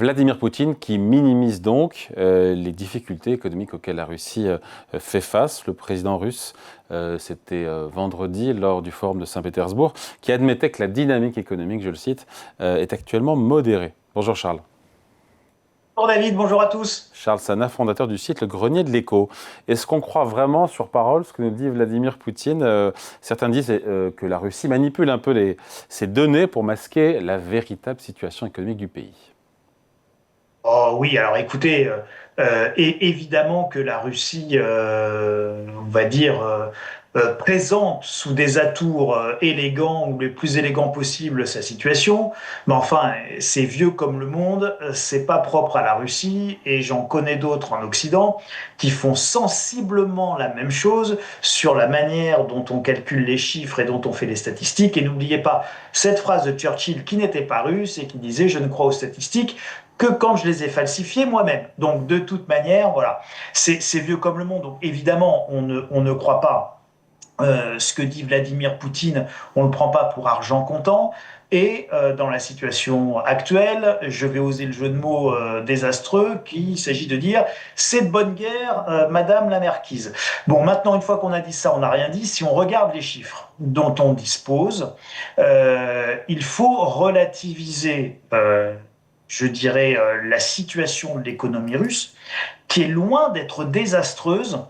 Vladimir Poutine qui minimise donc les difficultés économiques auxquelles la Russie fait face. Le président russe, c'était vendredi lors du forum de Saint-Pétersbourg, qui admettait que la dynamique économique, je le cite, est actuellement modérée. Bonjour Charles. Bonjour David, bonjour à tous. Charles Sana, fondateur du site Le Grenier de l'Écho. Est-ce qu'on croit vraiment sur parole ce que nous dit Vladimir Poutine? Certains disent que la Russie manipule un peu ces données pour masquer la véritable situation économique du pays. Oh oui, alors écoutez, évidemment que la Russie, on va dire, présente sous des atours élégants ou les plus élégants possibles sa situation, mais enfin, c'est vieux comme le monde, c'est pas propre à la Russie, et j'en connais d'autres en Occident qui font sensiblement la même chose sur la manière dont on calcule les chiffres et dont on fait les statistiques. Et n'oubliez pas cette phrase de Churchill qui n'était pas russe et qui disait « Je ne crois aux statistiques que quand je les ai falsifiés moi-même ». Donc de toute manière, voilà, c'est vieux comme le monde. Donc évidemment, on ne croit pas ce que dit Vladimir Poutine, on ne le prend pas pour argent comptant. Et dans la situation actuelle, je vais oser le jeu de mots désastreux, qu'il s'agit de dire « c'est de bonne guerre, Madame la Marquise ». Bon, maintenant, une fois qu'on a dit ça, on n'a rien dit. Si on regarde les chiffres dont on dispose, il faut relativiser je dirais, la situation de l'économie russe, qui est loin d'être désastreuse.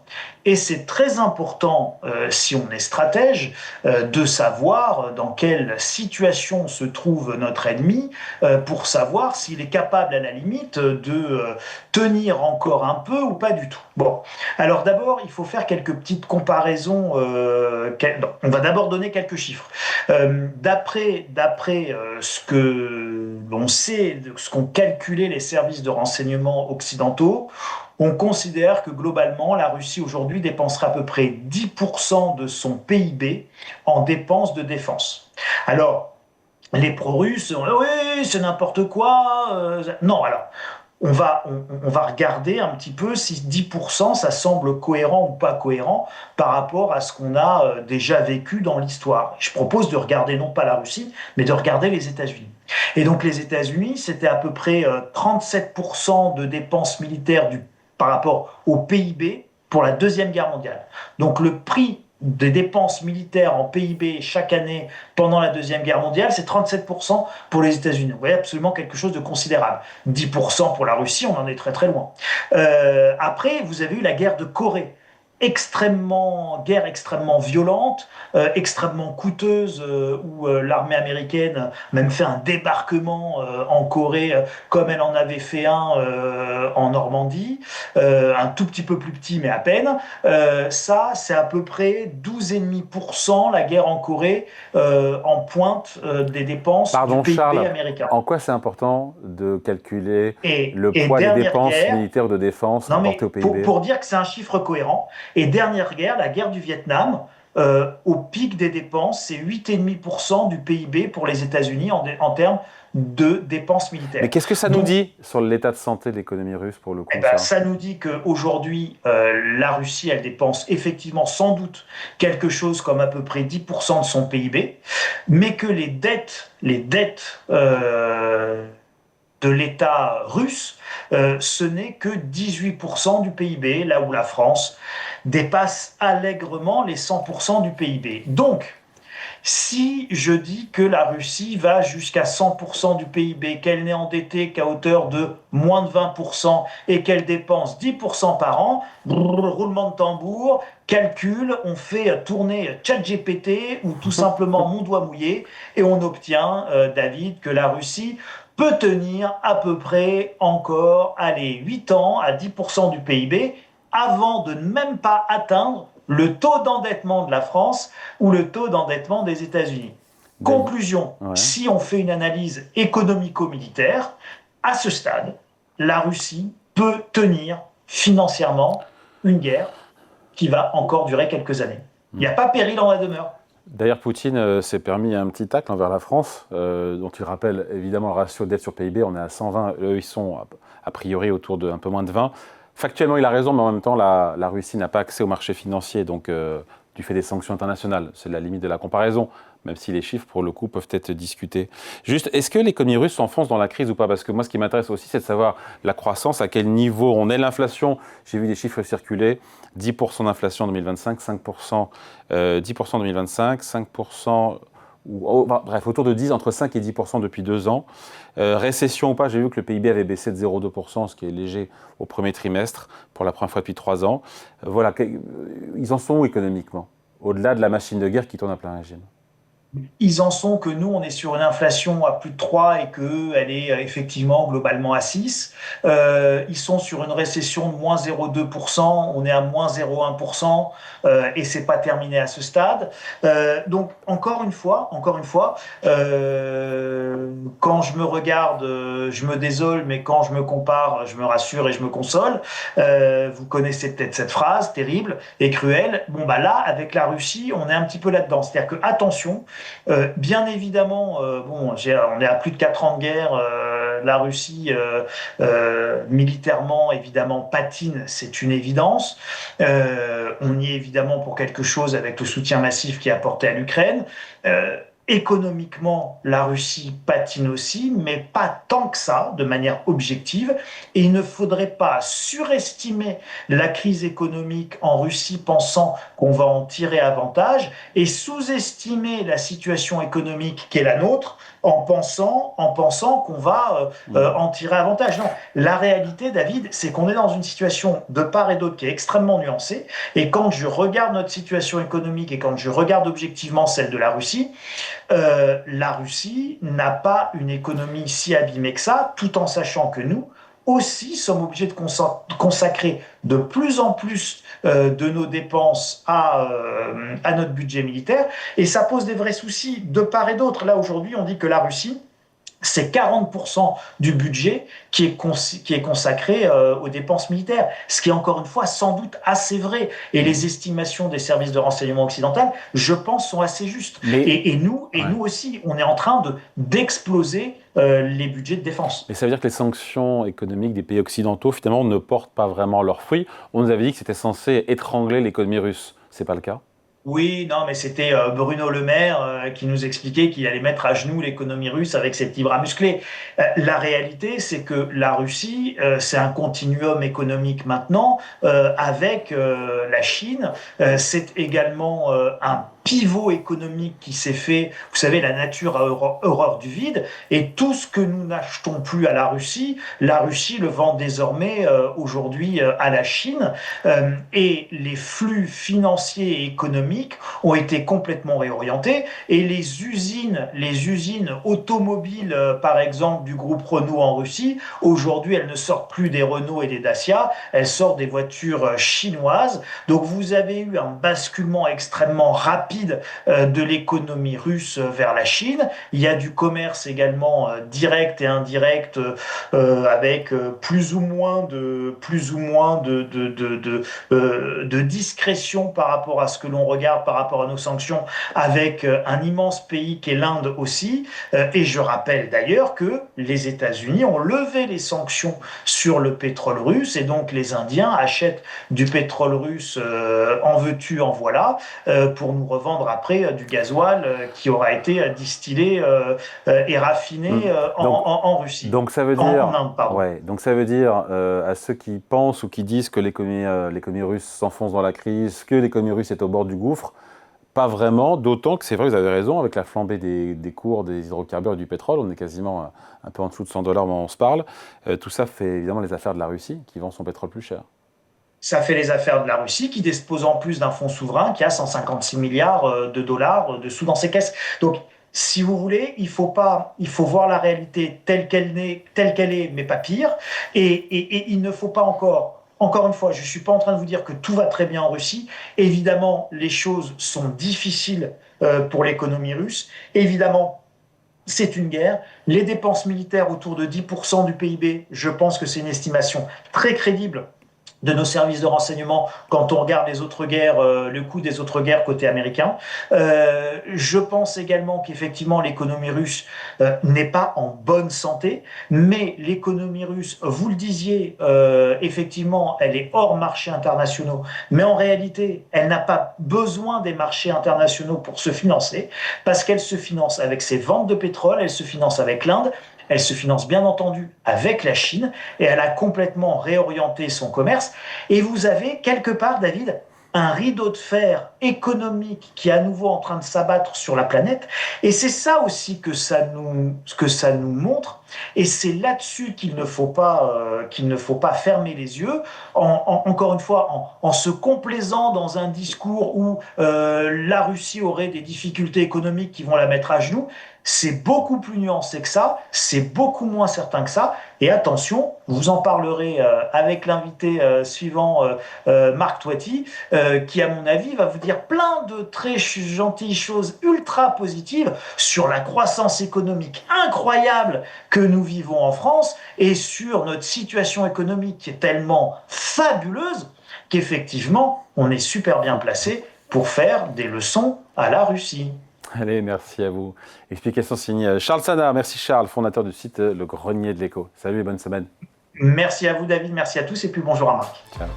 Et c'est très important, si on est stratège, de savoir dans quelle situation se trouve notre ennemi, pour savoir s'il est capable, à la limite, de tenir encore un peu ou pas du tout. Bon, alors d'abord, il faut faire quelques petites comparaisons. On va d'abord donner quelques chiffres. D'après ce que l'on sait, ce qu'ont calculé les services de renseignement occidentaux, on considère que globalement, la Russie aujourd'hui dépensera à peu près 10% de son PIB en dépenses de défense. Alors, les pro-russes, oui, c'est n'importe quoi. Non, alors, on va regarder un petit peu si 10% ça semble cohérent ou pas cohérent par rapport à ce qu'on a déjà vécu dans l'histoire. Je propose de regarder non pas la Russie, mais de regarder les États-Unis. Et donc les États-Unis, c'était à peu près 37% de dépenses militaires par rapport au PIB pour la Deuxième Guerre mondiale. Donc le prix des dépenses militaires en PIB chaque année pendant la Deuxième Guerre mondiale, c'est 37% pour les États-Unis. Vous voyez, absolument quelque chose de considérable. 10% pour la Russie, on en est très très loin. Après, vous avez eu la guerre de Corée. Guerre extrêmement violente, extrêmement coûteuse, où l'armée américaine a même fait un débarquement en Corée, comme elle en avait fait un en Normandie, un tout petit peu plus petit, mais à peine. Ça, c'est à peu près 12,5% la guerre en Corée en pointe des dépenses du PIB Charles, américain. en quoi c'est important de calculer le Et poids des dernière dépenses guerre, militaires de défense non rapportées mais au PIB? pour dire que c'est un chiffre cohérent, et dernière guerre, la guerre du Vietnam, au pic des dépenses, c'est 8,5% du PIB pour les États-Unis en termes de dépenses militaires. Mais qu'est-ce que ça nous Donc, dit sur l'état de santé de l'économie russe pour le coup, ça nous dit qu'aujourd'hui, la Russie, elle dépense effectivement sans doute quelque chose comme à peu près 10% de son PIB, mais que les dettes de l'État russe, ce n'est que 18% du PIB, là où la France dépasse allègrement les 100% du PIB. Donc, si je dis que la Russie va jusqu'à 100% du PIB, qu'elle n'est endettée qu'à hauteur de moins de 20% et qu'elle dépense 10% par an, roulement de tambour, calcul, on fait tourner ChatGPT ou tout simplement mon doigt mouillé et on obtient, David, que la Russie peut tenir à peu près encore, allez, 8 ans à 10% du PIB avant de ne même pas atteindre le taux d'endettement de la France ou le taux d'endettement des États-Unis. Conclusion, ouais. Si on fait une analyse économico-militaire, à ce stade, la Russie peut tenir financièrement une guerre qui va encore durer quelques années. Il n'y a pas péril en la demeure. D'ailleurs, Poutine s'est permis un petit tacle envers la France, dont il rappelle évidemment le ratio dette sur PIB, on est à 120, eux ils sont a priori autour d'un peu moins de 20. Factuellement, il a raison, mais en même temps, la Russie n'a pas accès au marché financier, donc du fait des sanctions internationales. C'est la limite de la comparaison, même si les chiffres, pour le coup, peuvent être discutés. Juste, est-ce que l'économie russe s'enfonce dans la crise ou pas? Parce que moi, ce qui m'intéresse aussi, c'est de savoir la croissance, à quel niveau on est. L'inflation, j'ai vu des chiffres circuler, 10% d'inflation en 2025, 5%, 10% en 2025, 5%... bref, autour de 10, entre 5 et 10% depuis 2 ans. Récession ou pas, j'ai vu que le PIB avait baissé de 0,2%, ce qui est léger au premier trimestre, pour la première fois depuis 3 ans. Voilà, ils en sont où économiquement, au-delà de la machine de guerre qui tourne à plein régime? Ils en sont que nous, on est sur une inflation à plus de 3 et qu'elle est effectivement globalement à 6. Ils sont sur une récession de moins 0,2%, on est à moins 0,1% et c'est pas terminé à ce stade. Donc encore une fois, quand je me regarde, je me désole, mais quand je me compare, je me rassure et je me console. Vous connaissez peut-être cette phrase terrible et cruelle. Bon bah là, avec la Russie, on est un petit peu là-dedans. C'est-à-dire que attention. Bien évidemment, on est à plus de 4 ans de guerre. La Russie, militairement, évidemment, patine, c'est une évidence. On y est évidemment pour quelque chose avec le soutien massif qui est apporté à l'Ukraine. Économiquement, la Russie patine aussi, mais pas tant que ça, de manière objective. Et il ne faudrait pas surestimer la crise économique en Russie pensant qu'on va en tirer avantage et sous-estimer la situation économique qui est la nôtre en pensant qu'on va en tirer avantage. Non, la réalité, David, c'est qu'on est dans une situation de part et d'autre qui est extrêmement nuancée. Et quand je regarde notre situation économique et quand je regarde objectivement celle de la Russie n'a pas une économie si abîmée que ça, tout en sachant que nous aussi sommes obligés de consacrer de plus en plus de nos dépenses à notre budget militaire. Et ça pose des vrais soucis de part et d'autre. Là, aujourd'hui, on dit que la Russie, c'est 40% du budget qui est consacré aux dépenses militaires, ce qui est encore une fois sans doute assez vrai. Et les estimations des services de renseignement occidentaux, je pense, sont assez justes. Et nous aussi, on est en train d'exploser les budgets de défense. Mais ça veut dire que les sanctions économiques des pays occidentaux, finalement, ne portent pas vraiment leurs fruits. On nous avait dit que c'était censé étrangler l'économie russe. C'est pas le cas? Oui, non, mais c'était Bruno Le Maire qui nous expliquait qu'il allait mettre à genoux l'économie russe avec ses petits bras musclés. La réalité, c'est que la Russie, c'est un continuum économique maintenant avec la Chine. C'est également un pivot économique qui s'est fait, vous savez, la nature a horreur du vide, et tout ce que nous n'achetons plus à la Russie le vend désormais aujourd'hui à la Chine, et les flux financiers et économiques ont été complètement réorientés, et les usines automobiles, par exemple, du groupe Renault en Russie, aujourd'hui, elles ne sortent plus des Renault et des Dacia, elles sortent des voitures chinoises. Donc vous avez eu un basculement extrêmement rapide de l'économie russe vers la Chine. Il y a du commerce également direct et indirect avec plus ou moins de discrétion par rapport à ce que l'on regarde, par rapport à nos sanctions, avec un immense pays qu'est l'Inde aussi. Et je rappelle d'ailleurs que les États-Unis ont levé les sanctions sur le pétrole russe et donc les Indiens achètent du pétrole russe en veux-tu, en voilà, pour nous revendre après du gasoil qui aura été distillé et raffiné en Russie. Donc ça veut dire, en Inde, pardon. ouais, donc ça veut dire à ceux qui pensent ou qui disent que l'économie russe s'enfonce dans la crise, que l'économie russe est au bord du gouffre, pas vraiment, d'autant que c'est vrai, vous avez raison, avec la flambée des cours des hydrocarbures et du pétrole, on est quasiment un peu en dessous de 100 $ au moment où on se parle. Tout ça fait évidemment les affaires de la Russie qui vend son pétrole plus cher. Ça fait les affaires de la Russie qui dispose en plus d'un fonds souverain qui a 156 milliards de dollars dessous dans ses caisses. Donc, si vous voulez, il faut voir la réalité telle qu'elle est, mais pas pire. Et il ne faut pas encore une fois, je ne suis pas en train de vous dire que tout va très bien en Russie. Évidemment, les choses sont difficiles pour l'économie russe. Évidemment, c'est une guerre. Les dépenses militaires autour de 10% du PIB, je pense que c'est une estimation très crédible de nos services de renseignement quand on regarde les autres guerres, le coût des autres guerres côté américain. Je pense également qu'effectivement l'économie russe n'est pas en bonne santé, mais l'économie russe, vous le disiez, effectivement, elle est hors marchés internationaux, mais en réalité, elle n'a pas besoin des marchés internationaux pour se financer, parce qu'elle se finance avec ses ventes de pétrole, elle se finance avec l'Inde, elle se finance bien entendu avec la Chine et elle a complètement réorienté son commerce. Et vous avez quelque part, David, un rideau de fer économique qui est à nouveau en train de s'abattre sur la planète. Et c'est ça aussi que ça nous montre. Et c'est là-dessus qu'il ne faut pas fermer les yeux. Encore une fois, en se complaisant dans un discours où la Russie aurait des difficultés économiques qui vont la mettre à genoux. C'est beaucoup plus nuancé que ça, c'est beaucoup moins certain que ça. Et attention, vous en parlerez avec l'invité suivant, Marc Toiti, qui, à mon avis, va vous dire plein de très gentilles choses ultra positives sur la croissance économique incroyable que nous vivons en France et sur notre situation économique qui est tellement fabuleuse qu'effectivement, on est super bien placé pour faire des leçons à la Russie. Allez, merci à vous. Explication signée Charles Sana. Merci Charles, fondateur du site Le Grenier de l'Écho. Salut et bonne semaine. Merci à vous David, merci à tous et puis bonjour à Marc. Ciao.